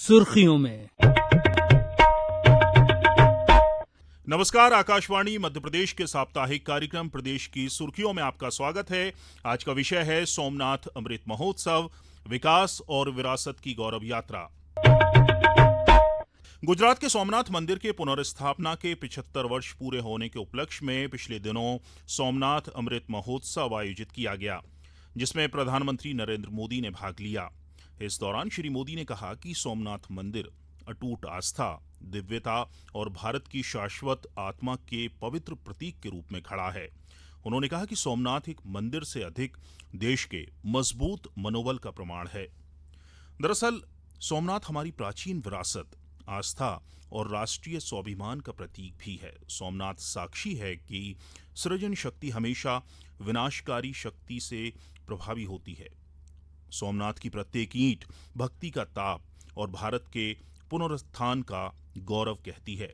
सुर्खियों में। नमस्कार, आकाशवाणी मध्य प्रदेश के साप्ताहिक कार्यक्रम प्रदेश की सुर्खियों में आपका स्वागत है। आज का विषय है सोमनाथ अमृत महोत्सव, विकास और विरासत की गौरव यात्रा। गुजरात के सोमनाथ मंदिर के पुनर्स्थापना के 75 वर्ष पूरे होने के उपलक्ष्य में पिछले दिनों सोमनाथ अमृत महोत्सव आयोजित किया गया, जिसमें प्रधानमंत्री नरेंद्र मोदी ने भाग लिया। इस दौरान श्री मोदी ने कहा कि सोमनाथ मंदिर अटूट आस्था, दिव्यता और भारत की शाश्वत आत्मा के पवित्र प्रतीक के रूप में खड़ा है। उन्होंने कहा कि सोमनाथ एक मंदिर से अधिक देश के मजबूत मनोबल का प्रमाण है। दरअसल सोमनाथ हमारी प्राचीन विरासत, आस्था और राष्ट्रीय स्वाभिमान का प्रतीक भी है। सोमनाथ साक्षी है कि सृजन शक्ति हमेशा विनाशकारी शक्ति से प्रभावी होती है। सोमनाथ की प्रत्येक ईंट भक्ति का ताप और भारत के पुनरुत्थान का गौरव कहती है।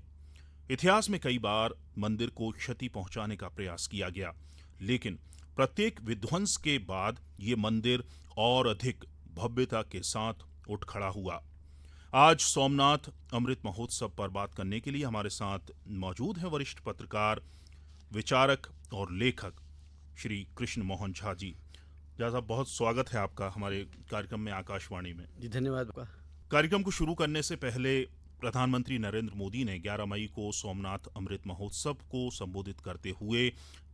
इतिहास में कई बार मंदिर को क्षति पहुंचाने का प्रयास किया गया, लेकिन प्रत्येक विध्वंस के बाद ये मंदिर और अधिक भव्यता के साथ उठ खड़ा हुआ। आज सोमनाथ अमृत महोत्सव पर बात करने के लिए हमारे साथ मौजूद हैं वरिष्ठ पत्रकार, विचारक और लेखक श्री कृष्ण मोहन झा जी। साहब, बहुत स्वागत है आपका हमारे कार्यक्रम में, आकाशवाणी में। जी धन्यवाद। कार्यक्रम को शुरू करने से पहले प्रधानमंत्री नरेंद्र मोदी ने 11 मई को सोमनाथ अमृत महोत्सव को संबोधित करते हुए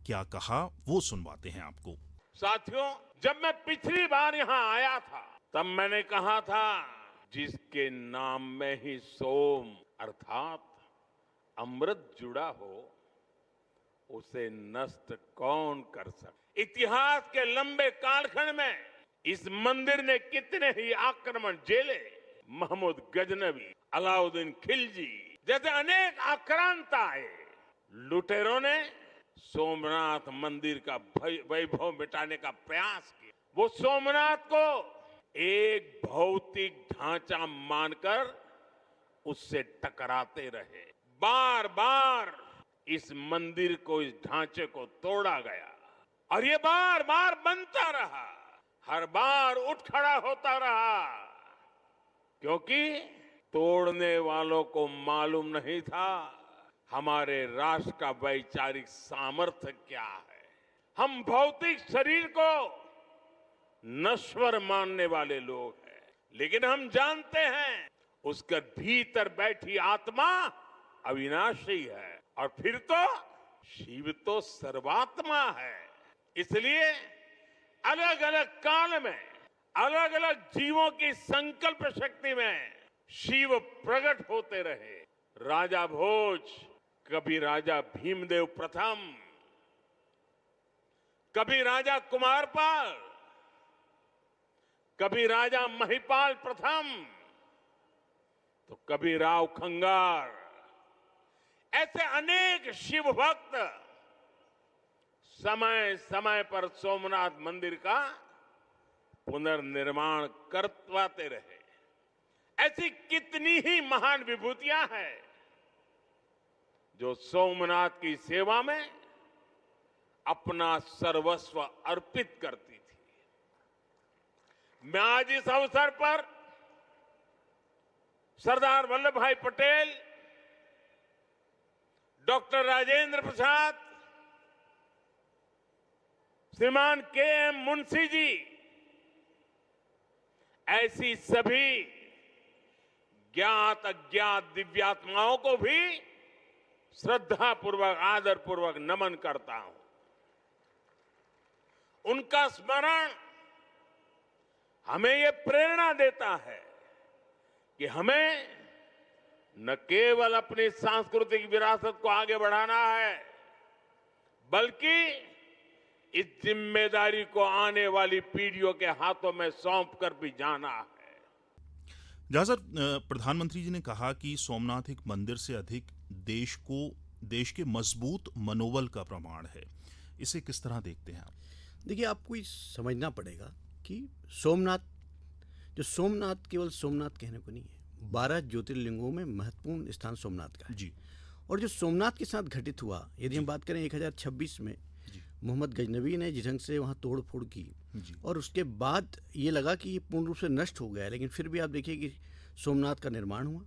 क्या कहा, वो सुनवाते हैं आपको। साथियों, जब मैं पिछली बार यहाँ आया था तब मैंने कहा था, जिसके नाम में ही सोम अर्थात अमृत जुड़ा हो उसे नष्ट कौन कर सकता। इतिहास के लंबे कालखंड में इस मंदिर ने कितने ही आक्रमण झेले। महमूद गजनवी, अलाउद्दीन खिलजी जैसे अनेक आक्रांत आए। लुटेरों ने सोमनाथ मंदिर का वैभव मिटाने का प्रयास किया। वो सोमनाथ को एक भौतिक ढांचा मानकर उससे टकराते रहे। बार बार इस मंदिर को, इस ढांचे को तोड़ा गया और ये बार बार बनता रहा, हर बार उठ खड़ा होता रहा, क्योंकि तोड़ने वालों को मालूम नहीं था हमारे राष्ट्र का वैचारिक सामर्थ्य क्या है। हम भौतिक शरीर को नश्वर मानने वाले लोग हैं, लेकिन हम जानते हैं उसके भीतर बैठी आत्मा अविनाशी है और फिर तो शिव तो सर्वात्मा है। इसलिए अलग अलग काल में अलग अलग जीवों की संकल्प शक्ति में शिव प्रकट होते रहे। राजा भोज कभी राजा भीमदेव प्रथम, कभी राजा कुमारपाल, कभी राजा महिपाल प्रथम, तो कभी राव खंगार। ऐसे अनेक शिव भक्त समय समय पर सोमनाथ मंदिर का पुनर्निर्माण करवाते रहे। ऐसी कितनी ही महान विभूतियां हैं जो सोमनाथ की सेवा में अपना सर्वस्व अर्पित करती थी। मैं आज इस अवसर पर सरदार वल्लभ भाई पटेल, डॉक्टर राजेंद्र प्रसाद, श्रीमान के.एम. मुंशी जी, ऐसी सभी ज्ञात अज्ञात दिव्यात्माओं को भी श्रद्धा पूर्वक, आदर पूर्वक नमन करता हूं। उनका स्मरण हमें ये प्रेरणा देता है कि हमें न केवल अपनी सांस्कृतिक विरासत को आगे बढ़ाना है, बल्कि इस जिम्मेदारी को आने वाली पीढ़ियों के हाथों में सौंप कर भी जाना है। जहां सर, प्रधानमंत्री जी ने कहा कि सोमनाथ एक मंदिर से अधिक देश के मजबूत मनोबल का प्रमाण है, इसे किस तरह देखते हैं आप? देखिए, आपको ये समझना पड़ेगा कि सोमनाथ केवल सोमनाथ कहने को नहीं है। 12 ज्योतिर्लिंगों में महत्वपूर्ण स्थान सोमनाथ का है जी। और जो सोमनाथ के साथ घटित हुआ, यदि हम बात करें 1026 में मोहम्मद गजनबी ने जिस ढंग से वहाँ तोड़ फोड़ की जी और उसके बाद ये लगा कि ये पूर्ण रूप से नष्ट हो गया है, लेकिन फिर भी आप देखिए कि सोमनाथ का निर्माण हुआ,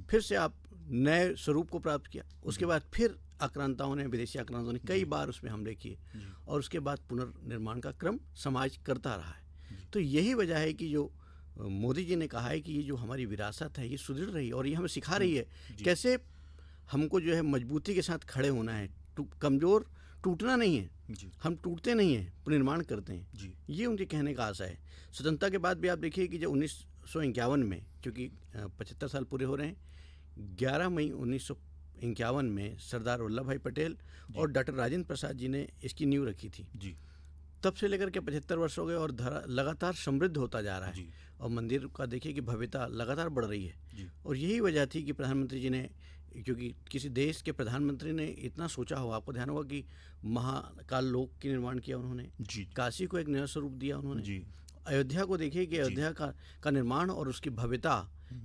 फिर से आप नए स्वरूप को प्राप्त किया, उसके बाद फिर आक्रांताओं ने, विदेशी आक्रांताओं ने कई बार उसमें हमले किए और उसके बाद पुनर्निर्माण का क्रम समाज करता रहा है। तो यही वजह है कि जो मोदी जी ने कहा है कि ये जो हमारी विरासत है ये सुदृढ़ रही और ये हमें सिखा रही है कैसे हमको जो है मजबूती के साथ खड़े होना है, कमज़ोर टूटना नहीं है, हम टूटते नहीं हैं, पुनर्निर्माण करते हैं। ये उनके कहने का आशा है। स्वतंत्रता के बाद भी आप देखिए कि जब 1951 में, चूँकि 75 साल पूरे हो रहे हैं, 11 मई 1951 में सरदार वल्लभ भाई पटेल और डॉक्टर राजेंद्र प्रसाद जी ने इसकी नींव रखी थी। तब से लेकर के 75 वर्ष हो गए और लगातार समृद्ध होता जा रहा है और मंदिर का देखिए कि भव्यता लगातार बढ़ रही है। और यही वजह थी कि प्रधानमंत्री जी ने, क्योंकि किसी देश के प्रधानमंत्री ने इतना सोचा होगा, आपको ध्यान होगा कि महाकाल लोक की निर्माण किया उन्होंने, काशी को एक नया स्वरूप दिया उन्होंने, अयोध्या को देखिए कि अयोध्या का निर्माण और उसकी भव्यता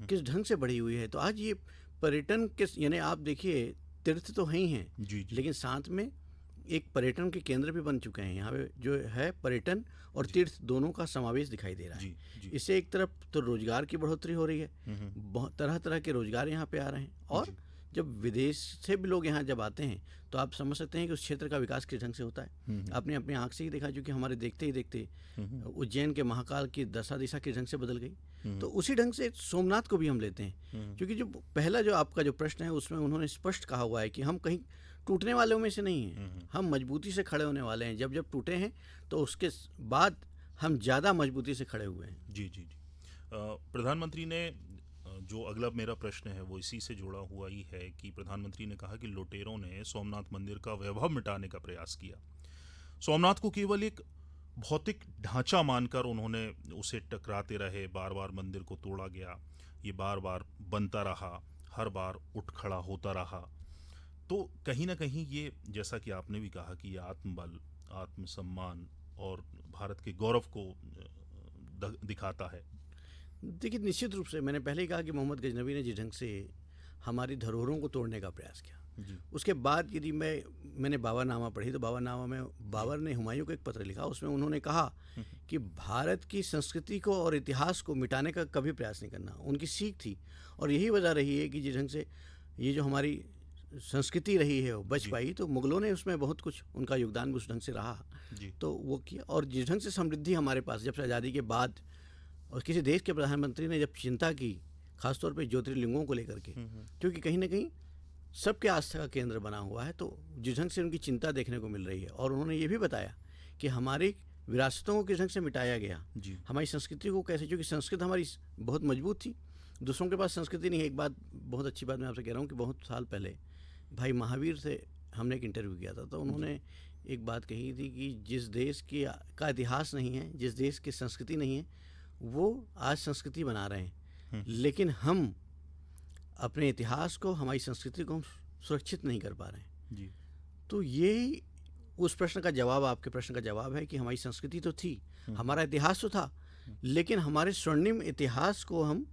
किस ढंग से बढ़ी हुई है। तो आज ये पर्यटन के, यानी आप देखिए तीर्थ तो हैं ही हैं, लेकिन साथ में एक पर्यटन के केंद्र भी बन चुके हैं। यहाँ पे जो है पर्यटन और तीर्थ दोनों का समावेश दिखाई दे रहा है। इससे एक तरफ तो रोजगार की बढ़ोतरी हो रही है, बहुत तरह तरह के रोजगार यहाँ पे आ रहे हैं और जब विदेश से भी लोग यहाँ जब आते हैं तो आप समझ सकते हैं कि उस क्षेत्र का विकास किस ढंग से होता है। आपने अपनी आंख से ही देखा, जो कि हमारे देखते ही देखते उज्जैन के महाकाल की दशा दिशा किस ढंग से बदल गई। तो उसी ढंग से सोमनाथ को भी हम लेते हैं, क्योंकि जो पहला जो आपका जो प्रश्न है उसमें उन्होंने स्पष्ट कहा हुआ है कि हम कहीं टूटने वालों में से नहीं हैं, हम मजबूती से खड़े होने वाले हैं। जब टूटे हैं तो उसके बाद हम ज़्यादा मजबूती से खड़े हुए हैं। जी। प्रधानमंत्री ने, जो अगला मेरा प्रश्न है वो इसी से जुड़ा हुआ ही है कि प्रधानमंत्री ने कहा कि लुटेरों ने सोमनाथ मंदिर का वैभव मिटाने का प्रयास किया। सोमनाथ को केवल एक भौतिक ढांचा मानकर उन्होंने उसे टकराते रहे, बार बार मंदिर को तोड़ा गया, ये बार बार बनता रहा, हर बार उठ खड़ा होता रहा। तो कहीं ना कहीं ये, जैसा कि आपने भी कहा कि ये आत्मबल, आत्मसम्मान और भारत के गौरव को दिखाता है। देखिए, निश्चित रूप से मैंने पहले ही कहा कि मोहम्मद गजनबी ने जिस ढंग से हमारी धरोहरों को तोड़ने का प्रयास किया, उसके बाद यदि मैंने बाबरनामा पढ़ी तो बाबरनामा में बाबर ने हुमायूं को एक पत्र लिखा, उसमें उन्होंने कहा कि भारत की संस्कृति को और इतिहास को मिटाने का कभी प्रयास नहीं करना। उनकी सीख थी और यही वजह रही है कि जिस ढंग से ये जो हमारी संस्कृति रही है वो बच पाई। तो मुगलों ने उसमें बहुत कुछ, उनका योगदान भी उस ढंग से रहा, तो वो किया। और जिस ढंग से समृद्धि हमारे पास, जब से आज़ादी के बाद और किसी देश के प्रधानमंत्री ने जब चिंता की, खासतौर पे ज्योतिर्लिंगों को लेकर के, क्योंकि कहीं ना कहीं सबके आस्था का केंद्र बना हुआ है, तो जिस ढंग से उनकी चिंता देखने को मिल रही है। और उन्होंने ये भी बताया कि हमारी विरासतों को किस ढंग से मिटाया गया, हमारी संस्कृति को कैसे, क्योंकि संस्कृत हमारी बहुत मजबूत थी, दूसरों के पास संस्कृति नहीं है। एक बात, बहुत अच्छी बात मैं आपसे कह रहा हूँ कि बहुत साल पहले भाई महावीर से हमने एक इंटरव्यू किया था, तो उन्होंने एक बात कही थी कि जिस देश का इतिहास नहीं है, जिस देश की संस्कृति नहीं है, वो आज संस्कृति बना रहे हैं, लेकिन हम अपने इतिहास को, हमारी संस्कृति को हम सुरक्षित नहीं कर पा रहे हैं। तो यही उस प्रश्न का जवाब, आपके प्रश्न का जवाब है कि हमारी संस्कृति तो थी, हमारा इतिहास तो था, लेकिन हमारे स्वर्णिम इतिहास को हम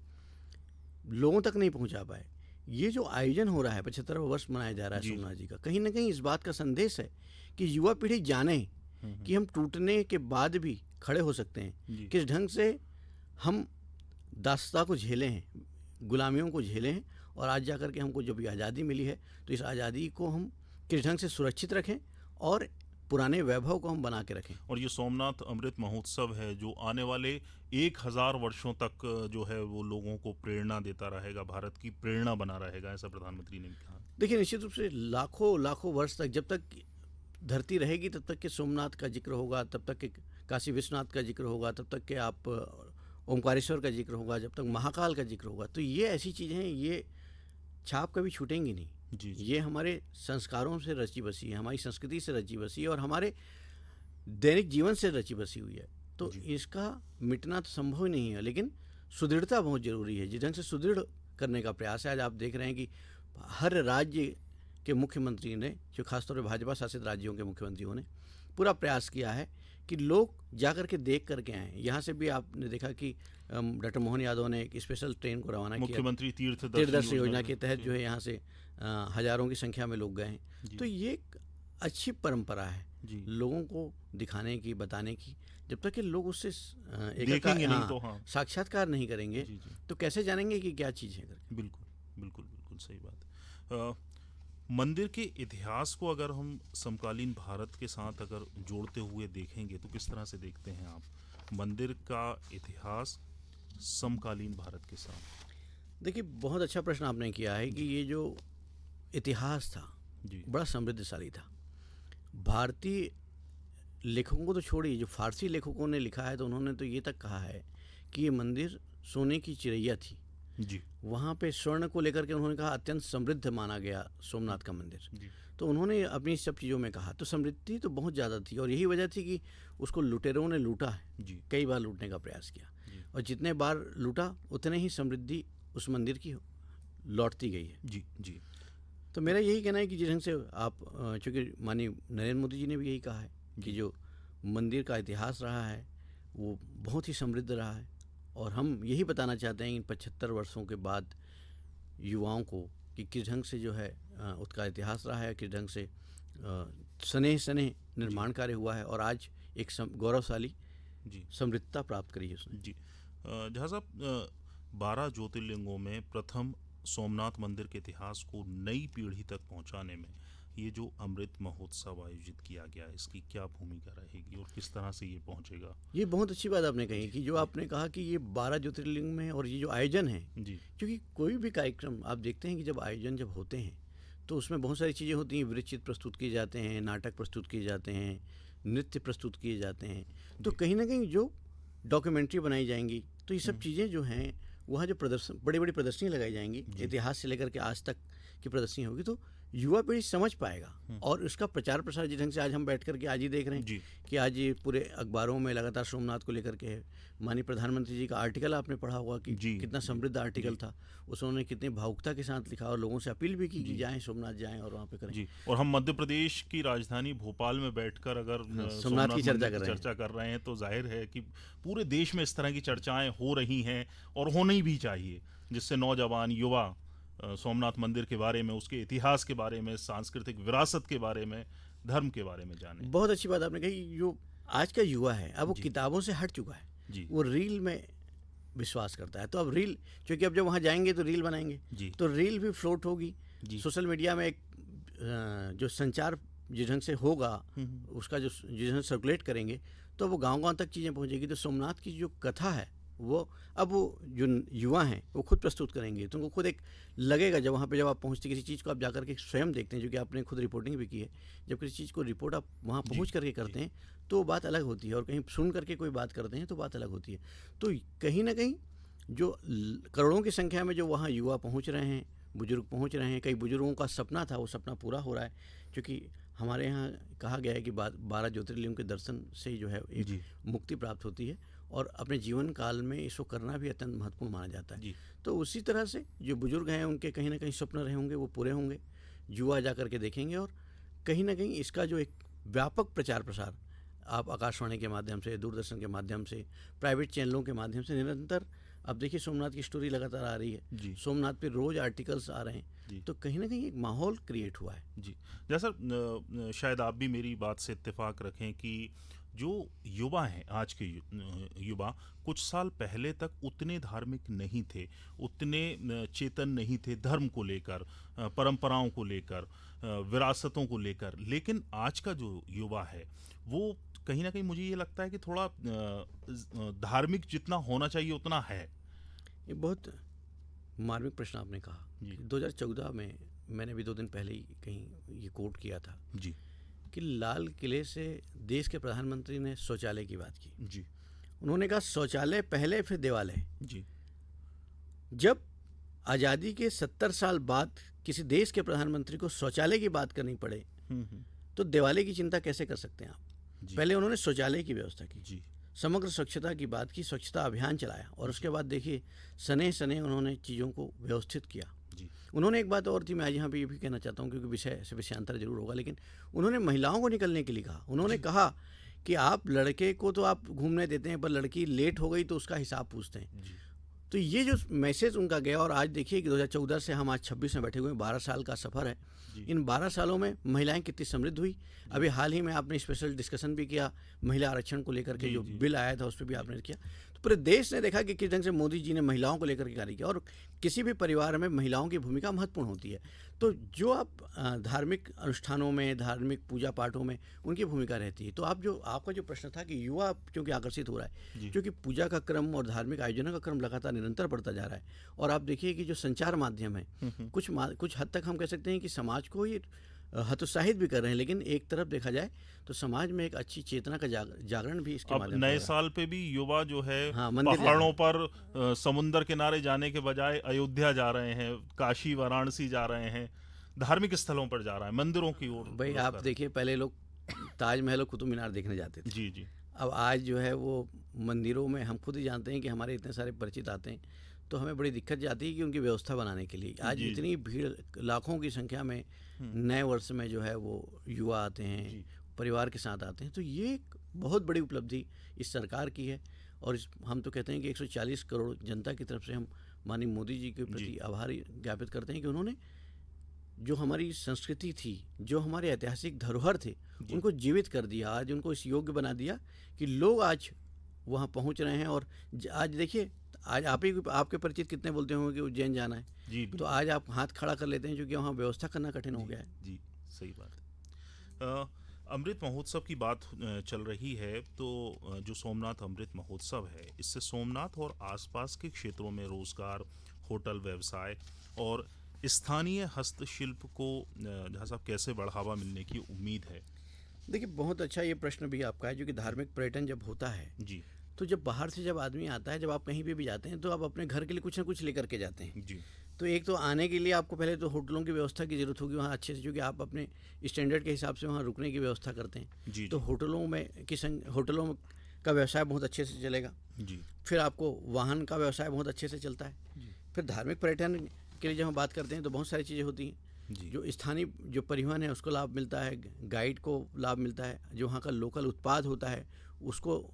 लोगों तक नहीं पहुंचा पाए। ये जो आयोजन हो रहा है, 75वां वर्ष मनाया जा रहा है सोमनाथ जी का, कहीं ना कहीं इस बात का संदेश है कि युवा पीढ़ी जाने कि हम टूटने के बाद भी खड़े हो सकते हैं, किस ढंग से हम दासता को झेले हैं, गुलामियों को झेले हैं, और आज जाकर के हमको जब ये आज़ादी मिली है तो इस आज़ादी को हम किस ढंग से सुरक्षित रखें और पुराने वैभव को हम बना के रखें। और ये सोमनाथ अमृत महोत्सव है जो आने वाले 1000 वर्षों तक जो है वो लोगों को प्रेरणा देता रहेगा, भारत की प्रेरणा बना रहेगा, ऐसा प्रधानमंत्री ने कहा। देखिए, निश्चित रूप से लाखों वर्ष तक, जब तक धरती रहेगी तब तक के सोमनाथ का जिक्र होगा, तब तक के काशी विश्वनाथ का जिक्र होगा, तब तक के आप ओमकारेश्वर का जिक्र होगा, जब तक महाकाल का जिक्र होगा। तो ये ऐसी चीज़ें हैं, ये छाप कभी छूटेंगी नहीं। ये हमारे संस्कारों से रची बसी है, हमारी संस्कृति से रची बसी है और हमारे दैनिक जीवन से रची बसी हुई है। तो इसका मिटना तो संभव ही नहीं है, लेकिन सुदृढ़ता बहुत ज़रूरी है। जिस ढंग से सुदृढ़ करने का प्रयास है, आज आप देख रहे हैं कि हर राज्य के मुख्यमंत्री ने, जो खासतौर पर भाजपा शासित राज्यों के मुख्यमंत्रियों ने पूरा प्रयास किया है कि लोग जाकर के देख करके आएँ। यहाँ से भी आपने देखा कि डॉक्टर मोहन यादव ने एक स्पेशल ट्रेन को रवाना किया, मुख्यमंत्री तीर्थदर्शन योजना के तहत जो है यहाँ से हजारों की संख्या में लोग गए हैं। तो ये एक अच्छी परंपरा है जी। लोगों को दिखाने की, बताने की। जब तक कि लोग उससे देखेंगे नहीं तो हाँ। साक्षात्कार नहीं करेंगे, जी, जी। तो कैसे जानेंगे कि क्या चीज़ है करके। बिल्कुल, बिल्कुल, बिल्कुल सही बात है। मंदिर के इतिहास को अगर हम समकालीन भारत के साथ अगर जोड़ते हुए देखेंगे तो किस तरह से देखते हैं आप? मंदिर का इतिहास समकालीन भारत के साथ? देखिए, बहुत अच्छा प्रश्न आपने किया है कि ये जो इतिहास था, जी, बड़ा समृद्धशाली था। भारतीय लेखकों को तो छोड़िए, जो फ़ारसी लेखकों ने लिखा है तो उन्होंने तो ये तक कहा है कि ये मंदिर सोने की चिड़ैया थी। जी, वहाँ पे स्वर्ण को लेकर के उन्होंने कहा अत्यंत समृद्ध माना गया सोमनाथ का मंदिर। जी, तो उन्होंने अपनी सब चीज़ों में कहा, तो समृद्धि तो बहुत ज़्यादा थी और यही वजह थी कि उसको लुटेरों ने लूटा है, जी, कई बार लूटने का प्रयास किया। जी, और जितने बार लूटा उतने ही समृद्धि उस मंदिर की लौटती गई है। जी, जी, तो मेरा यही कहना है कि जिस ढंग से आप चूँकि माननीय नरेंद्र मोदी जी ने भी यही कहा है कि जी। जो मंदिर का इतिहास रहा है वो बहुत ही समृद्ध रहा है, और हम यही बताना चाहते हैं इन 75 वर्षों के बाद युवाओं को कि किस ढंग से जो है उसका इतिहास रहा है, किस ढंग से सनेह सनेह निर्माण कार्य हुआ है और आज एक गौरवशाली जी, समृद्धता प्राप्त करी है उसने। जी। जहाँ साहब 12 ज्योतिर्लिंगों में प्रथम सोमनाथ मंदिर के इतिहास को नई पीढ़ी तक पहुंचाने में ये जो अमृत महोत्सव आयोजित किया गया है, इसकी क्या भूमिका रहेगी और किस तरह से ये पहुंचेगा? ये बहुत अच्छी बात आपने कही कि जो आपने कहा कि ये 12 ज्योतिर्लिंग में और ये जो आयोजन है, जी, क्योंकि कोई भी कार्यक्रम आप देखते हैं कि जब आयोजन जब होते हैं तो उसमें बहुत सारी चीज़ें होती हैं, वृत्तचित्र प्रस्तुत किए जाते हैं, नाटक प्रस्तुत किए जाते हैं, नृत्य प्रस्तुत किए जाते हैं, तो जी। कहीं ना कहीं जो डॉक्यूमेंट्री बनाई जाएंगी, तो ये सब चीज़ें जो हैं वहाँ जो प्रदर्शन बड़ी बड़ी प्रदर्शनियाँ लगाई जाएंगी, इतिहास से लेकर के आज तक की प्रदर्शनी होगी, तो युवा पीढ़ी समझ पाएगा और उसका प्रचार प्रसार जिस ढंग से आज हम बैठ करके आज ही देख रहे हैं जी, कि आज ये पूरे अखबारों में लगातार सोमनाथ को लेकर के है। माननीय प्रधानमंत्री जी का आर्टिकल आपने पढ़ा होगा कि जी, कितना समृद्ध आर्टिकल था, उसने कितनी भावुकता के साथ लिखा और लोगों से अपील भी की कि जाएं सोमनाथ जाएं और वहाँ पे करें। जी। और हम मध्य प्रदेश की राजधानी भोपाल में बैठकर अगर सोमनाथ की चर्चा मंदिर कर रहे हैं। चर्चा कर रहे हैं तो जाहिर है कि पूरे देश में इस तरह की चर्चाएं हो रही हैं और होनी भी चाहिए, जिससे नौजवान युवा सोमनाथ मंदिर के बारे में, उसके इतिहास के बारे में, सांस्कृतिक विरासत के बारे में, धर्म के बारे में जाने। बहुत अच्छी बात आपने कही। जो आज का युवा है अब वो जी। किताबों से हट चुका है, जी, वो रील में विश्वास करता है। तो अब रील, क्योंकि अब जब वहाँ जाएंगे तो रील बनाएंगे, जी, तो रील भी फ्लोट होगी जी। सोशल मीडिया में। एक जो संचार जिस ढंग से होगा, उसका जो जिस ढंग से सर्कुलेट करेंगे तो वो गांव-गांव तक चीज़ें पहुंचेगी। तो सोमनाथ की जो कथा है वो अब वो जो युवा हैं वो खुद प्रस्तुत करेंगे, तो उनको खुद एक लगेगा जब वहाँ पे जब आप पहुँचते किसी चीज़ को आप जाकर के स्वयं देखते हैं, जो कि आपने खुद रिपोर्टिंग भी की है। जब किसी चीज़ को रिपोर्ट आप वहाँ पहुँच करके करते हैं तो वो बात अलग होती है, और कहीं सुन करके कोई बात करते हैं तो बात अलग होती है। तो कहीं ना कहीं जो करोड़ों की संख्या में जो वहाँ युवा पहुँच रहे हैं, बुजुर्ग पहुँच रहे हैं, कई बुजुर्गों का सपना था वो सपना पूरा हो रहा है, क्योंकि हमारे यहाँ कहा गया है कि 12 ज्योतिर्लिंगों के दर्शन से जो है एक जी। मुक्ति प्राप्त होती है और अपने जीवन काल में इसको करना भी अत्यंत महत्वपूर्ण माना जाता है। जी। तो उसी तरह से जो बुजुर्ग हैं उनके कहीं ना कहीं स्वप्न रहे होंगे वो पूरे होंगे, युवा जा करके देखेंगे, और कहीं ना कहीं इसका जो एक व्यापक प्रचार प्रसार आप आकाशवाणी के माध्यम से, दूरदर्शन के माध्यम से, प्राइवेट चैनलों के माध्यम से निरंतर, अब देखिए सोमनाथ की स्टोरी लगातार आ रही है, जी। सोमनाथ पे रोज आर्टिकल्स आ रहे जी। हैं, तो कहीं ना कहीं एक माहौल क्रिएट हुआ है। जी। जैसा शायद आप भी मेरी बात से इत्तेफाक रखें कि जो युवा हैं, आज के युवा कुछ साल पहले तक उतने धार्मिक नहीं थे, उतने चेतन नहीं थे धर्म को लेकर, परंपराओं को लेकर, विरासतों को लेकर। लेकिन आज का जो युवा है वो कहीं ना कहीं मुझे ये लगता है कि थोड़ा धार्मिक जितना होना चाहिए उतना है। ये बहुत मार्मिक प्रश्न आपने कहा। जी। 2014 में मैंने भी 2 दिन पहले ही कहीं ये कोट किया था जी, कि लाल किले से देश के प्रधानमंत्री ने शौचालय की बात की। जी, उन्होंने कहा शौचालय पहले फिर देवालय। जी, जब आज़ादी के 70 साल बाद किसी देश के प्रधानमंत्री को शौचालय की बात करनी पड़े तो देवालय की चिंता कैसे कर सकते हैं आप। जी। पहले उन्होंने शौचालय की व्यवस्था की, जी, समग्र स्वच्छता की बात की, स्वच्छता अभियान चलाया, और उसके बाद देखिए सने सने उन्होंने चीज़ों को व्यवस्थित किया। जी, उन्होंने एक बात और थी, मैं आज यहाँ पे ये भी कहना चाहता हूँ क्योंकि विषय से विषयांतर जरूर होगा, लेकिन उन्होंने महिलाओं को निकलने के लिए कहा। उन्होंने कहा कि आप लड़के को तो आप घूमने देते हैं पर लड़की लेट हो गई तो उसका हिसाब पूछते हैं। जी, तो ये जो मैसेज उनका गया, और आज देखिए कि 2014 से हम आज 26 में बैठे हुए हैं, 12 साल का सफ़र है। इन 12 सालों में महिलाएं कितनी समृद्ध हुई। अभी हाल ही में आपने स्पेशल डिस्कशन भी किया महिला आरक्षण को लेकर के, जो बिल आया था उस पर भी आपने किया। तो पूरे देश ने देखा कि किस ढंग से मोदी जी ने महिलाओं को लेकर के कार्य किया, और किसी भी परिवार में महिलाओं की भूमिका महत्वपूर्ण होती है। तो जो आप धार्मिक अनुष्ठानों में, धार्मिक पूजा पाठों में उनकी भूमिका रहती है। तो आपका जो प्रश्न था कि युवा क्योंकि आकर्षित हो रहा है, क्योंकि पूजा का क्रम और धार्मिक आयोजनों का क्रम लगातार निरंतर बढ़ता जा रहा है। और आप देखिए कि जो संचार माध्यम है, कुछ हद तक हम कह सकते हैं कि समाज को ये हतोत्साहित भी कर रहे हैं, लेकिन एक तरफ देखा जाए तो समाज में एक अच्छी चेतना का जागरण भी इसके अब माध्यम से नए हो रहा है। साल पे भी युवा जो है मंदिर जा पहाड़ों पर समुंदर किनारे जाने के बजाय अयोध्या जा रहे हैं, काशी वाराणसी जा रहे हैं, धार्मिक स्थलों पर जा रहा है, मंदिरों की ओर भाई रुख आप कर। देखिए, पहले लोग ताजमहल और कुतुब मीनार देखने जाते थे। जी जी अब आज जो है वो मंदिरों में, हम खुद ही जानते हैं कि हमारे इतने सारे परिचित आते हैं, तो हमें बड़ी दिक्कत जाती है कि उनकी व्यवस्था बनाने के लिए। आज जी, इतनी भीड़, लाखों की संख्या में नए वर्ष में जो है वो युवा आते हैं, परिवार के साथ आते हैं। तो ये एक बहुत बड़ी उपलब्धि इस सरकार की है। और हम तो कहते हैं कि 140 करोड़ जनता की तरफ से हम माननीय मोदी जी के प्रति आभार ज्ञापित करते हैं कि उन्होंने जो हमारी संस्कृति थी, जो हमारे ऐतिहासिक धरोहर थे, उनको जीवित कर दिया। आज उनको इस योग्य बना दिया कि लोग आज वहाँ पहुँच रहे हैं। और आज देखिए, आज आपके परिचित कितने बोलते होंगे कि उज्जैन जाना है, जी तो आज आप हाथ खड़ा कर लेते हैं, क्योंकि वहाँ व्यवस्था करना कठिन हो गया है। जी सही बात है। अमृत महोत्सव की बात चल रही है, तो जो सोमनाथ अमृत महोत्सव है, इससे सोमनाथ और आसपास के क्षेत्रों में रोजगार, होटल व्यवसाय और स्थानीय हस्तशिल्प को जहाँ साहब कैसे बढ़ावा मिलने की उम्मीद है? देखिए, बहुत अच्छा ये प्रश्न भी आपका है, क्योंकि धार्मिक पर्यटन जब होता है, जी तो जब बाहर से जब आदमी आता है, जब आप कहीं पे भी जाते हैं, तो आप अपने घर के लिए कुछ ना कुछ लेकर के जाते हैं। जी तो एक तो आने के लिए आपको पहले तो होटलों की व्यवस्था की ज़रूरत होगी वहाँ अच्छे से, क्योंकि आप अपने स्टैंडर्ड के हिसाब से वहाँ रुकने की व्यवस्था करते हैं। जी तो होटलों का व्यवसाय बहुत अच्छे से चलेगा। जी फिर आपको वाहन का व्यवसाय बहुत अच्छे से चलता है। फिर धार्मिक पर्यटन के लिए जब हम बात करते हैं तो बहुत सारी चीज़ें होती हैं। जो स्थानीय जो परिवहन है उसको लाभ मिलता है, गाइड को लाभ मिलता है, जो वहाँ का लोकल उत्पाद होता है उसको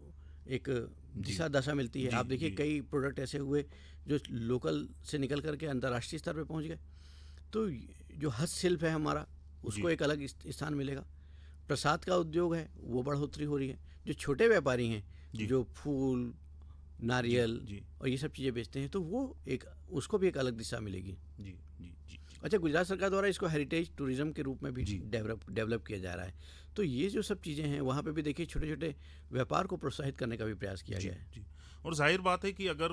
एक दिशा दशा मिलती है। आप देखिए, कई प्रोडक्ट ऐसे हुए जो लोकल से निकल करके अंतर्राष्ट्रीय स्तर पे पहुंच गए। तो जो हस्तशिल्प है हमारा, उसको एक अलग स्थान मिलेगा। प्रसाद का उद्योग है, वो बढ़ोतरी हो रही है। जो छोटे व्यापारी हैं, जो फूल, नारियल और ये सब चीज़ें बेचते हैं, तो वो उसको भी एक अलग दिशा मिलेगी। जी जी जी अच्छा, गुजरात सरकार द्वारा इसको हेरिटेज टूरिज्म के रूप में भी डेवलप किया जा रहा है। तो ये जो सब चीज़ें हैं, वहाँ पे भी देखिए छोटे छोटे व्यापार को प्रोत्साहित करने का भी प्रयास किया गया है। जी। और जाहिर बात है कि अगर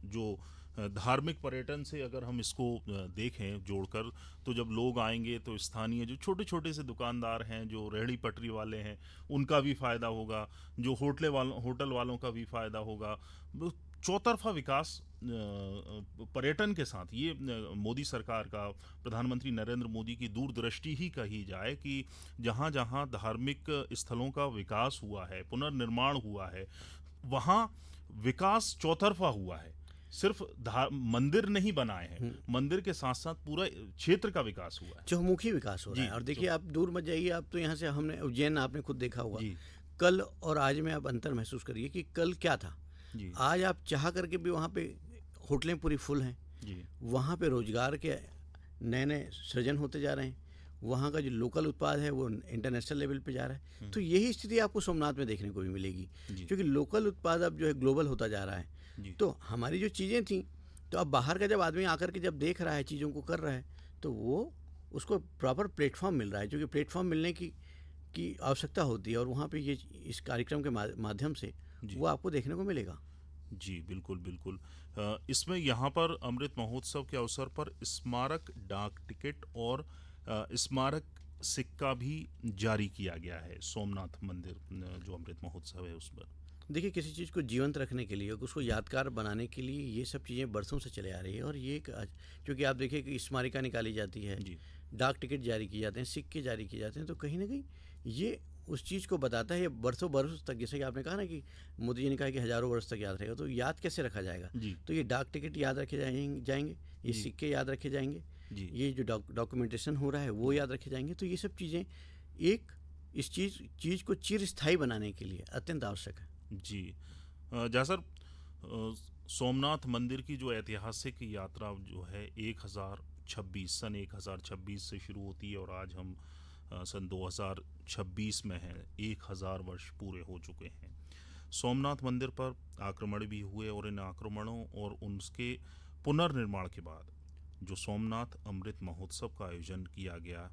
जो धार्मिक पर्यटन से अगर हम इसको देखें जोड़कर, तो जब लोग आएंगे तो स्थानीय जो छोटे छोटे से दुकानदार हैं, जो रेहड़ी पटरी वाले हैं, उनका भी फ़ायदा होगा, जो होटल वालों का भी फ़ायदा होगा। चौतरफा विकास पर्यटन के साथ, ये मोदी सरकार का, प्रधानमंत्री नरेंद्र मोदी की दूरदृष्टि ही कही जाए कि जहाँ जहाँ धार्मिक स्थलों का विकास हुआ है, पुनर्निर्माण हुआ है, वहाँ विकास चौतरफा हुआ है। सिर्फ मंदिर नहीं बनाए हैं, मंदिर के साथ साथ पूरा क्षेत्र का विकास हुआ है, चहुमुखी विकास हो रहा है। और देखिए, आप दूर मत जाइए, आप तो यहाँ से, हमने उज्जैन आपने खुद देखा हुआ, कल और आज में आप अंतर महसूस करिए कि कल क्या था। आज आप चाह करके भी वहाँ पे होटलें पूरी फुल हैं। वहाँ पे रोजगार के नए नए सृजन होते जा रहे हैं। वहाँ का जो लोकल उत्पाद है वो इंटरनेशनल लेवल पे जा रहा है। तो यही स्थिति आपको सोमनाथ में देखने को भी मिलेगी, क्योंकि लोकल उत्पाद अब जो है ग्लोबल होता जा रहा है। तो हमारी जो चीज़ें थी, तो अब बाहर का जब आदमी आकर के जब देख रहा है, चीज़ों को कर रहा है, तो वो उसको प्रॉपर प्लेटफॉर्म मिल रहा है, क्योंकि प्लेटफॉर्म मिलने की आवश्यकता होती है। और वहाँ पे ये इस कार्यक्रम के माध्यम से वो आपको देखने को मिलेगा। जी बिल्कुल बिल्कुल। इसमें यहाँ पर अमृत महोत्सव के अवसर पर स्मारक डाक टिकट और स्मारक सिक्का भी जारी किया गया है सोमनाथ मंदिर जो अमृत महोत्सव है उस पर। देखिए, किसी चीज़ को जीवंत रखने के लिए, उसको यादगार बनाने के लिए ये सब चीज़ें बरसों से चले आ रही है। और ये क्योंकि आप देखिए कि स्मारिका निकाली जाती है, डाक टिकट जारी किए जाते हैं, सिक्के जारी किए जाते हैं, तो कहीं ना कहीं ये उस चीज़ को बताता है। ये बरसों बरस तक, जैसे कि आपने कहा ना कि मोदी जी ने कहा कि हज़ारों वर्ष तक याद रहेगा, तो याद कैसे रखा जाएगा? तो ये डाक टिकट याद रखे जाएंगे, ये सिक्के याद रखे जाएंगे, ये जो डॉक्यूमेंटेशन हो रहा है वो याद रखे जाएंगे। तो ये सब चीज़ें इस चीज़ को चिरस्थायी बनाने के लिए अत्यंत आवश्यक है। जी। जहाँ सर सोमनाथ मंदिर की जो ऐतिहासिक यात्रा जो है 1026 से शुरू होती है और आज हम सन 2026 में हैं। 1000 वर्ष पूरे हो चुके हैं। सोमनाथ मंदिर पर आक्रमण भी हुए और इन आक्रमणों और उनके पुनर्निर्माण के बाद जो सोमनाथ अमृत महोत्सव का आयोजन किया गया,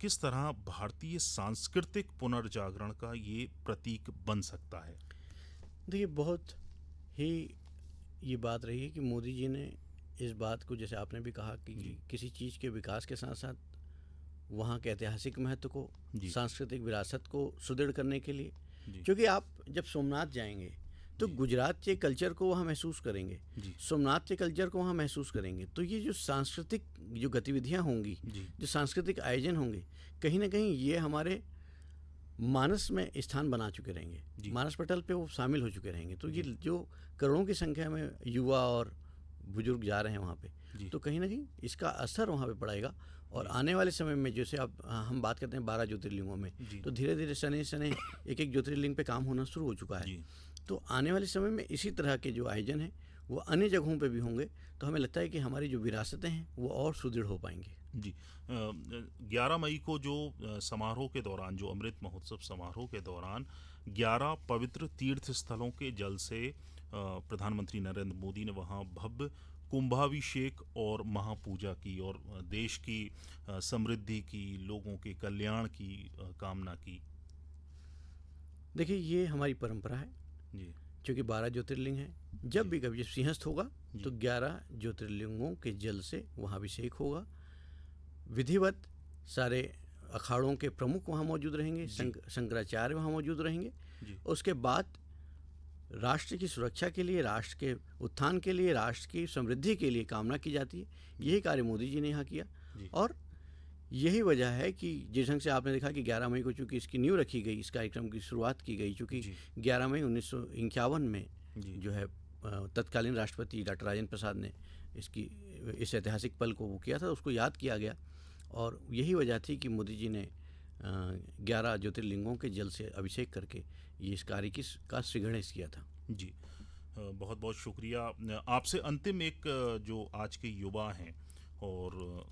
किस तरह भारतीय सांस्कृतिक पुनर्जागरण का ये प्रतीक बन सकता है? देखिए, बहुत ही ये बात रही है कि मोदी जी ने इस बात को, जैसे आपने भी कहा, कि किसी चीज़ के विकास के साथ साथ वहाँ के ऐतिहासिक महत्व को, सांस्कृतिक विरासत को सुदृढ़ करने के लिए, क्योंकि आप जब सोमनाथ जाएंगे तो गुजरात के कल्चर को वहाँ महसूस करेंगे, सोमनाथ के कल्चर को वहाँ महसूस करेंगे, तो ये जो सांस्कृतिक जो गतिविधियाँ होंगी, जो सांस्कृतिक आयोजन होंगे, कहीं ना कहीं ये हमारे मानस में स्थान बना चुके रहेंगे, मानस पटल पे वो शामिल हो चुके रहेंगे। तो ये जो करोड़ों की संख्या में युवा और बुजुर्ग जा रहे हैं वहाँ पे, तो कहीं ना कहीं इसका असर वहाँ पे पड़ेगा। और आने वाले समय में, जैसे अब हम बात करते हैं 12 ज्योतिर्लिंगों में, तो धीरे धीरे शनि एक एक ज्योतिर्लिंग पे काम होना शुरू हो चुका है। तो आने वाले समय में इसी तरह के जो आयोजन हैं वो अन्य जगहों पे भी होंगे, तो हमें लगता है कि हमारी जो विरासतें हैं वो और सुदृढ़ हो पाएंगी। जी, 11 मई को जो समारोह के दौरान, जो अमृत महोत्सव समारोह के दौरान 11 पवित्र तीर्थ स्थलों के जल से प्रधानमंत्री नरेंद्र मोदी ने वहाँ भव्य कुंभाभिषेक और महापूजा की और देश की समृद्धि की, लोगों के कल्याण की कामना की। देखिए, ये हमारी परंपरा है जी, क्योंकि 12 ज्योतिर्लिंग हैं। जब भी कभी सिंहस्थ होगा तो 11 ज्योतिर्लिंगों के जल से वहाँ अभिषेक होगा। विधिवत सारे अखाड़ों के प्रमुख वहाँ मौजूद रहेंगे, शंकराचार्य वहाँ मौजूद रहेंगे। उसके बाद राष्ट्र की सुरक्षा के लिए, राष्ट्र के उत्थान के लिए, राष्ट्र की समृद्धि के लिए कामना की जाती है। यही कार्य मोदी जी ने यहाँ किया और यही वजह है कि जिस ढंग से आपने देखा कि 11 मई को चूँकि इसकी नींव रखी गई, इस कार्यक्रम की शुरुआत की गई, चूँकि 11 मई 1951 में जो है तत्कालीन राष्ट्रपति डॉक्टर राजेंद्र प्रसाद ने इस ऐतिहासिक पल को वो किया था, उसको याद किया गया। और यही वजह थी कि मोदी जी ने 11 ज्योतिर्लिंगों के जल से अभिषेक करके ये इस कार्य का श्रीगणेश किया था। जी, बहुत बहुत शुक्रिया। आपसे अंतिम एक, जो आज के युवा हैं, और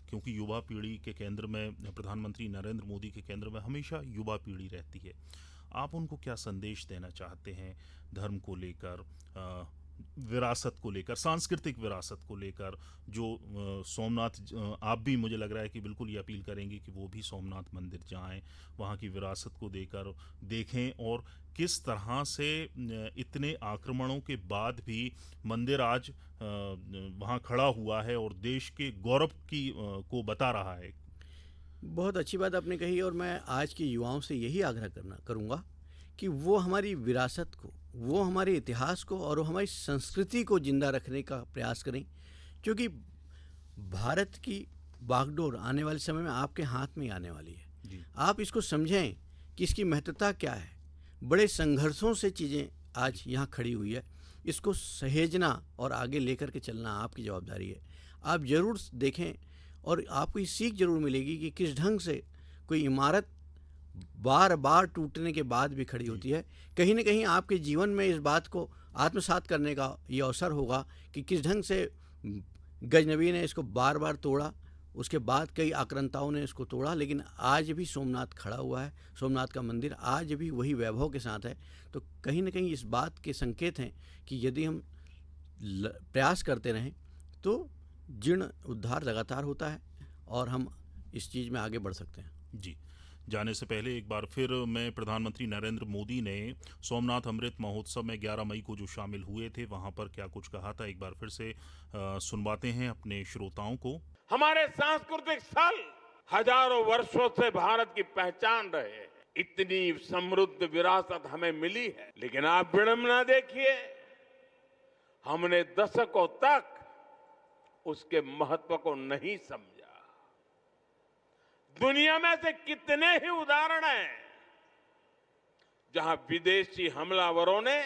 क्योंकि युवा पीढ़ी के केंद्र में, प्रधानमंत्री नरेंद्र मोदी के केंद्र में हमेशा युवा पीढ़ी रहती है, आप उनको क्या संदेश देना चाहते हैं धर्म को लेकर, विरासत को लेकर, सांस्कृतिक विरासत को लेकर? जो सोमनाथ, आप भी, मुझे लग रहा है कि बिल्कुल ये अपील करेंगे कि वो भी सोमनाथ मंदिर जाएं, वहाँ की विरासत को देखें और किस तरह से इतने आक्रमणों के बाद भी मंदिर आज वहाँ खड़ा हुआ है और देश के गौरव को बता रहा है। बहुत अच्छी बात आपने कही और मैं आज के युवाओं से यही आग्रह करूँगा कि वो हमारी विरासत को, वो हमारे इतिहास को और वो हमारी संस्कृति को जिंदा रखने का प्रयास करें, क्योंकि भारत की बागडोर आने वाले समय में आपके हाथ में ही आने वाली है। आप इसको समझें कि इसकी महत्वता क्या है। बड़े संघर्षों से चीज़ें आज यहाँ खड़ी हुई है, इसको सहेजना और आगे लेकर के चलना आपकी जवाबदारी है। आप ज़रूर देखें और आपको ये सीख जरूर मिलेगी कि किस ढंग से कोई इमारत बार बार टूटने के बाद भी खड़ी होती है। कहीं ना कहीं आपके जीवन में इस बात को आत्मसात करने का ये अवसर होगा कि किस ढंग से गजनबी ने इसको बार बार तोड़ा, उसके बाद कई आक्रांताओं ने इसको तोड़ा, लेकिन आज भी सोमनाथ खड़ा हुआ है। सोमनाथ का मंदिर आज भी वही वैभव के साथ है। तो कहीं ना कहीं इस बात के संकेत हैं कि यदि हम प्रयास करते रहें तो जीर्ण उद्धार लगातार होता है और हम इस चीज़ में आगे बढ़ सकते हैं। जी, जाने से पहले एक बार फिर मैं, प्रधानमंत्री नरेंद्र मोदी ने सोमनाथ अमृत महोत्सव में 11 मई को जो शामिल हुए थे, वहां पर क्या कुछ कहा था, एक बार फिर से सुनवाते हैं अपने श्रोताओं को। हमारे सांस्कृतिक स्थल हजारों वर्षों से भारत की पहचान रहे हैं। इतनी समृद्ध विरासत हमें मिली है, लेकिन आप विडंबना देखिए, हमने दशकों तक उसके महत्व को नहीं समझा। दुनिया में से कितने ही उदाहरण हैं जहां विदेशी हमलावरों ने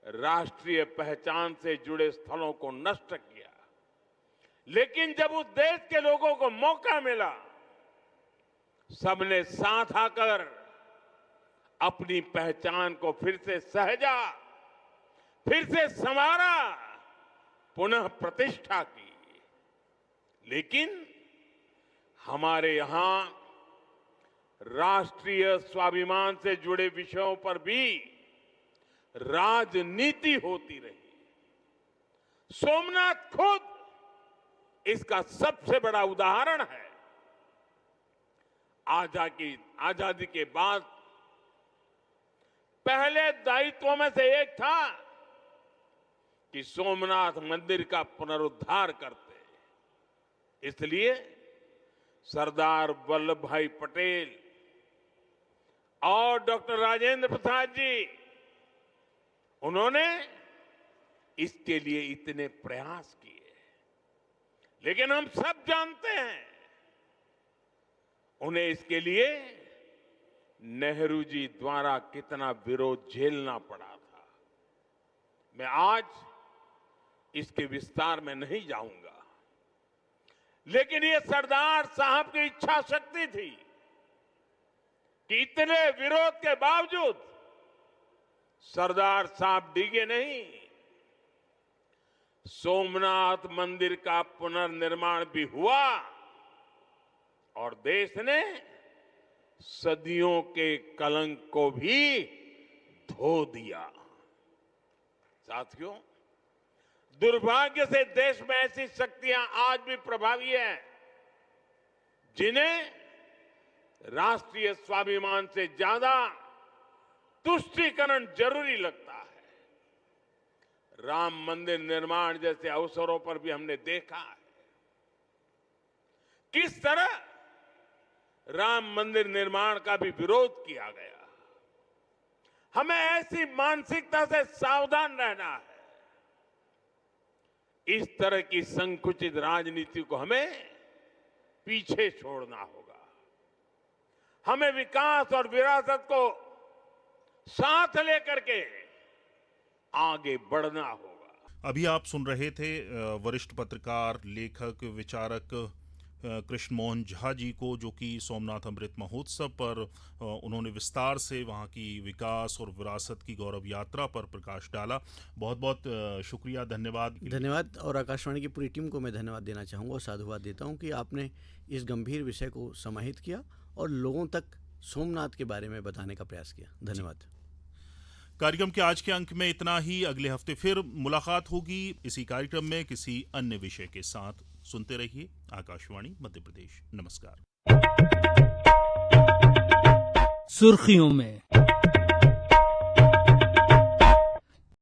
राष्ट्रीय पहचान से जुड़े स्थलों को नष्ट किया, लेकिन जब उस देश के लोगों को मौका मिला, सबने साथ आकर अपनी पहचान को फिर से सहेजा, फिर से संवारा, पुनः प्रतिष्ठा की। लेकिन हमारे यहां राष्ट्रीय स्वाभिमान से जुड़े विषयों पर भी राजनीति होती रही। सोमनाथ खुद इसका सबसे बड़ा उदाहरण है। आजादी के बाद पहले दायित्वों में से एक था कि सोमनाथ मंदिर का पुनरुद्धार करते। इसलिए सरदार वल्लभ भाई पटेल और डॉक्टर राजेंद्र प्रसाद जी, उन्होंने इसके लिए इतने प्रयास किए। लेकिन हम सब जानते हैं उन्हें इसके लिए नेहरू जी द्वारा कितना विरोध झेलना पड़ा था। मैं आज इसके विस्तार में नहीं जाऊंगा, लेकिन ये सरदार साहब की इच्छा शक्ति थी कि इतने विरोध के बावजूद सरदार साहब डिगे नहीं। सोमनाथ मंदिर का पुनर्निर्माण भी हुआ और देश ने सदियों के कलंक को भी धो दिया। साथियों, दुर्भाग्य से देश में ऐसी शक्तियां आज भी प्रभावी हैं जिन्हें राष्ट्रीय स्वाभिमान से ज्यादा तुष्टीकरण जरूरी लगता है। राम मंदिर निर्माण जैसे अवसरों पर भी हमने देखा है किस तरह राम मंदिर निर्माण का भी विरोध किया गया। हमें ऐसी मानसिकता से सावधान रहना है। इस तरह की संकुचित राजनीति को हमें पीछे छोड़ना होगा। हमें विकास और विरासत को साथ लेकर के आगे बढ़ना होगा। अभी आप सुन रहे थे वरिष्ठ पत्रकार, लेखक, विचारक कृष्ण मोहन झा जी को, जो कि सोमनाथ अमृत महोत्सव पर उन्होंने विस्तार से वहाँ की विकास और विरासत की गौरव यात्रा पर प्रकाश डाला। बहुत बहुत शुक्रिया, धन्यवाद। और आकाशवाणी की पूरी टीम को मैं धन्यवाद देना चाहूँगा और साधुवाद देता हूँ कि आपने इस गंभीर विषय को समाहित किया और लोगों तक सोमनाथ के बारे में बताने का प्रयास किया। धन्यवाद। कार्यक्रम के आज के अंक में इतना ही। अगले हफ्ते फिर मुलाकात होगी इसी कार्यक्रम में किसी अन्य विषय के साथ। सुनते रहिए आकाशवाणी मध्य प्रदेश। नमस्कार। सुर्खियों में